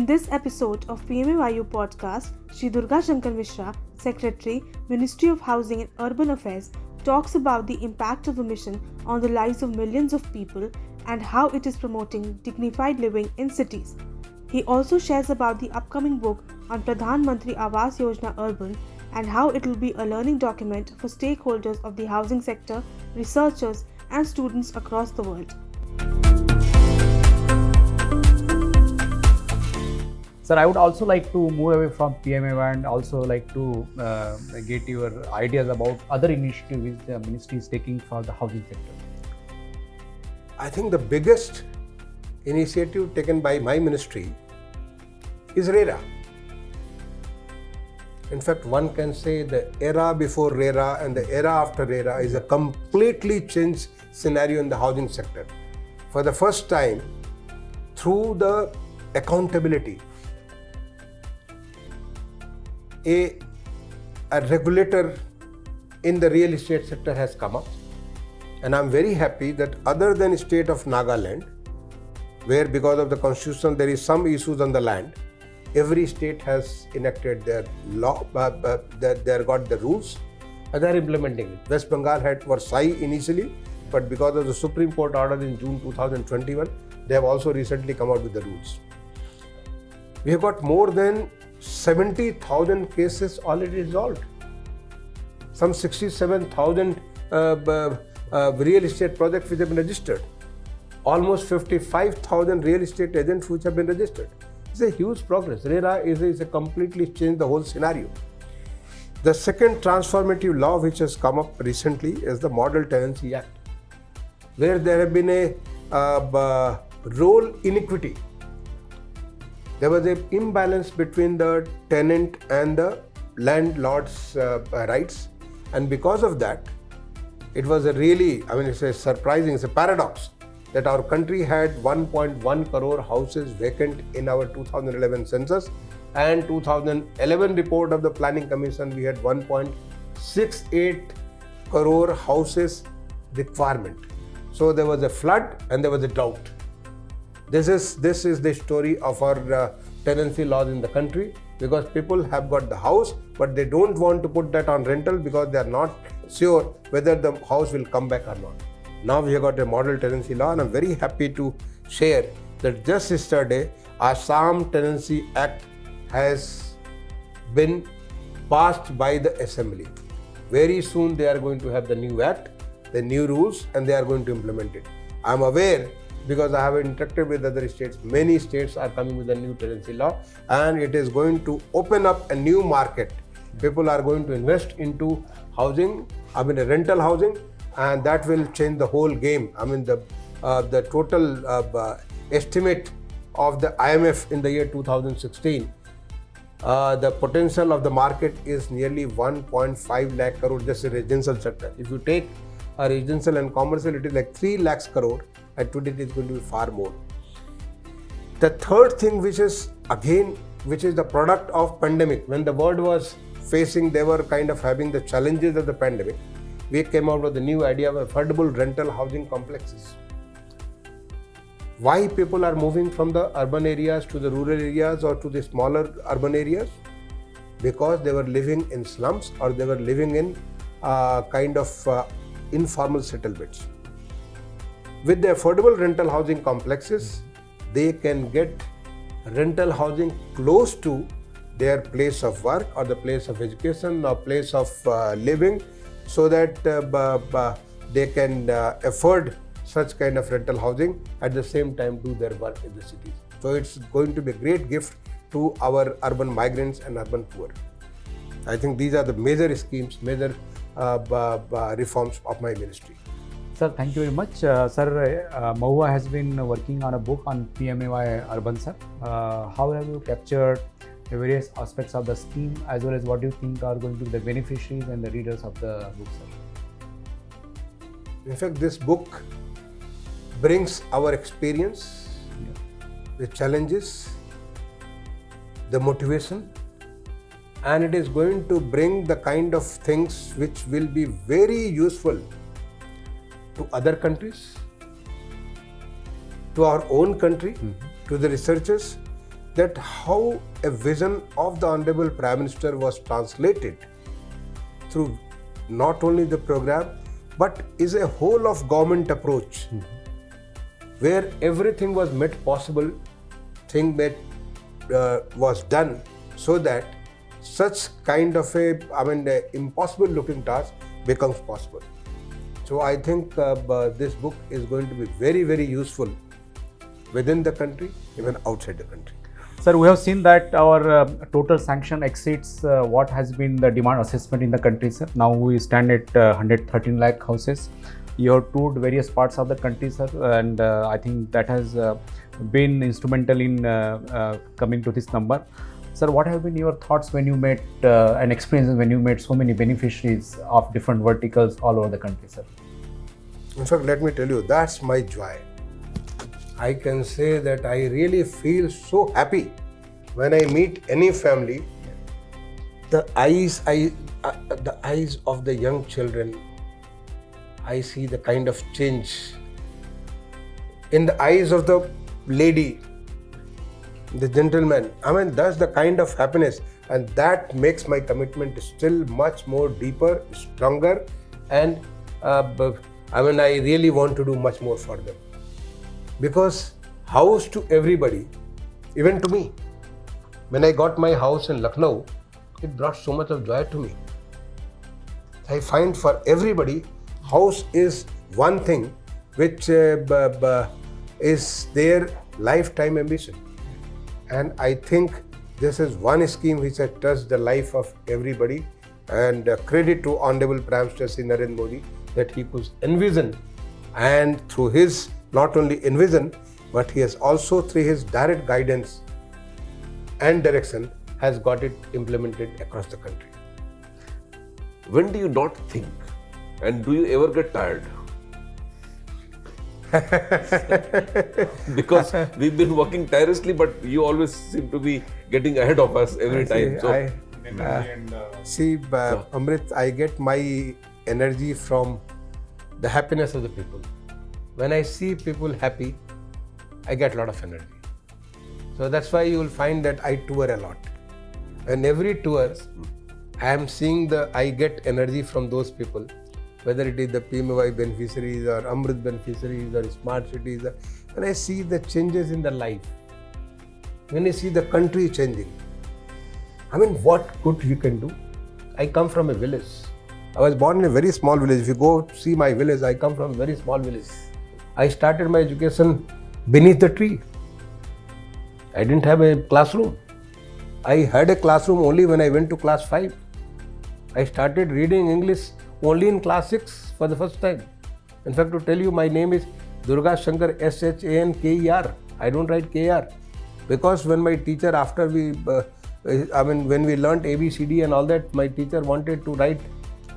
In this episode of PMAYU podcast, Shri Durga Shankar Mishra, Secretary, Ministry of Housing and Urban Affairs, talks about the impact of the mission on the lives of millions of people and how it is promoting dignified living in cities. He also shares about the upcoming book on Pradhan Mantri Awas Yojana Urban and how it will be a learning document for stakeholders of the housing sector, researchers and students across the world. Sir, I would also like to move away from PMAY and also like to get your ideas about other initiatives which the ministry is taking for the housing sector. I think the biggest initiative taken by my ministry is RERA. In fact, one can say the era before RERA and the era after RERA is a completely changed scenario in the housing sector. For the first time, through the accountability, a regulator in the real estate sector has come up, and I'm very happy that other than state of Nagaland, where because of the constitution there is some issues on the land, every state has enacted their law, they got the rules and they are implementing it. West Bengal had Versailles initially, but because of the Supreme Court order in June 2021, they have also recently come out with the rules. We have got more than 70,000 cases already resolved. Some 67,000 real estate projects which have been registered. Almost 55,000 real estate agents which have been registered. It's a huge progress. RERA is a completely changed the whole scenario. The second transformative law which has come up recently is the Model Tenancy Act, where there have been a role inequity. There was an imbalance between the tenant and the landlord's rights, and because of that, it was it's a surprising, it's a paradox that our country had 1.1 crore houses vacant in our 2011 census, and 2011 report of the Planning Commission we had 1.68 crore houses requirement. So there was a flood and there was a drought. This is the story of our tenancy laws in the country, because people have got the house but they don't want to put that on rental because they are not sure whether the house will come back or not. Now we have got a model tenancy law, and I'm very happy to share that just yesterday Assam Tenancy Act has been passed by the Assembly. Very soon they are going to have the new act, the new rules, and they are going to implement it. I'm aware because I have interacted with other states. Many states are coming with a new tenancy law, and it is going to open up a new market. People are going to invest into housing, rental housing, and that will change the whole game. The total estimate of the IMF in the year 2016, the potential of the market is nearly 1.5 lakh crore just in residential sector. If you take a residential and commercial, it is like 3 lakhs crore, and today it is going to be far more. The third thing which is the product of pandemic, when the world was facing, they were kind of having the challenges of the pandemic, we came out with the new idea of affordable rental housing complexes. Why people are moving from the urban areas to the rural areas or to the smaller urban areas? Because they were living in slums or they were living in informal settlements. With the affordable rental housing complexes, they can get rental housing close to their place of work or the place of education or place of living, so that they can afford such kind of rental housing, at the same time do their work in the cities. So it's going to be a great gift to our urban migrants and urban poor. I think these are the major schemes, major reforms of my ministry. Sir, thank you very much. Sir, Mahua has been working on a book on PMAY Urban, sir. How have you captured the various aspects of the scheme, as well as what do you think are going to be the beneficiaries and the readers of the book, sir? In fact, this book brings our experience, the challenges, the motivation, and it is going to bring the kind of things which will be very useful to other countries, to our own country, to the researchers, that how a vision of the Honorable Prime Minister was translated through not only the program but is a whole of government approach where everything was made possible, was done so that such kind of a impossible looking task becomes possible. So I think this book is going to be very, very useful within the country, even outside the country. Sir, we have seen that our total sanction exceeds what has been the demand assessment in the country, sir. Now we stand at 113 lakh houses. You have toured various parts of the country, sir, and I think that has been instrumental in coming to this number. Sir, what have been your thoughts when you met and experiences when you met so many beneficiaries of different verticals all over the country, sir? In fact, let me tell you, that's my joy. I can say that I really feel so happy when I meet any family. The eyes of the young children, I see the kind of change in the eyes of the lady, the gentleman. That's the kind of happiness, and that makes my commitment still much more deeper, stronger, and I really want to do much more for them. Because house to everybody, even to me. When I got my house in Lucknow, it brought so much of joy to me. I find for everybody, house is one thing which is their lifetime ambition. And I think this is one scheme which has touched the life of everybody. And credit to Honorable Prime Minister Shri Narendra Modi that he could envision, and through his not only envision, but he has also through his direct guidance and direction has got it implemented across the country. When do you not think? And do you ever get tired? Because we've been working tirelessly, but you always seem to be getting ahead of us every time. Amrit, I get my energy from the happiness of the people. When I see people happy, I get a lot of energy. So that's why you will find that I tour a lot. And every tour, I get energy from those people, whether it is the PMAY beneficiaries or Amrit beneficiaries or smart cities. When I see the changes in the life, when I see the country changing, what good you can do. I come from a village. I was born in a very small village. If you go see my village, I come from a very small village. I started my education beneath the tree. I didn't have a classroom. I had a classroom only when I went to class 5. I started reading English only in class 6 for the first time. In fact, to tell you, my name is Durga Shankar Shanker. I don't write KR. Because when my teacher, when we learnt ABCD and all that, my teacher wanted to write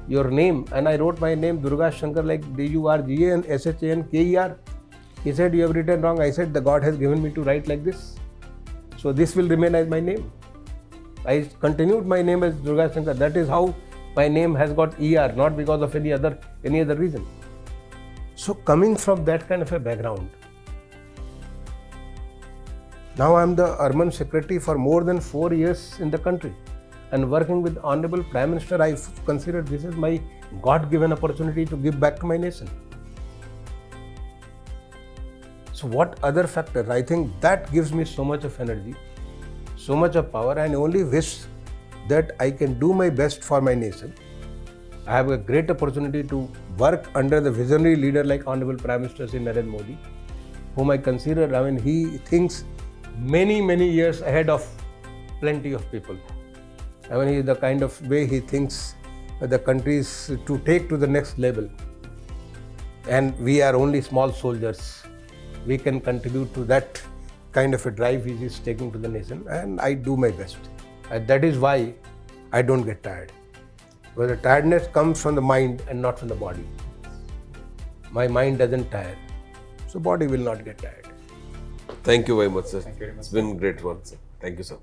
your name, and I wrote my name Durga Shankar like DURGA and SHANKER. He said, you have written wrong. I said, the God has given me to write like this. So this will remain as my name. I continued my name as Durga Shankar. That is how my name has got ER, not because of any other reason. So coming from that kind of a background, now I am the Urban Secretary for more than 4 years in the country. And working with Honorable Prime Minister, I consider this is my God-given opportunity to give back to my nation. So what other factor? I think that gives me so much of energy, so much of power, and I only wish that I can do my best for my nation. I have a great opportunity to work under the visionary leader like Honorable Prime Minister Shri Narendra Modi, whom I consider, he thinks many, many years ahead of plenty of people. He is the kind of way he thinks the country is to take to the next level. And we are only small soldiers. We can contribute to that kind of a drive he is taking to the nation, and I do my best. And that is why I don't get tired. Because the tiredness comes from the mind and not from the body. My mind doesn't tire, so body will not get tired. Thank you very much, sir. Thank you very much. It's been a great one, sir. Thank you, sir.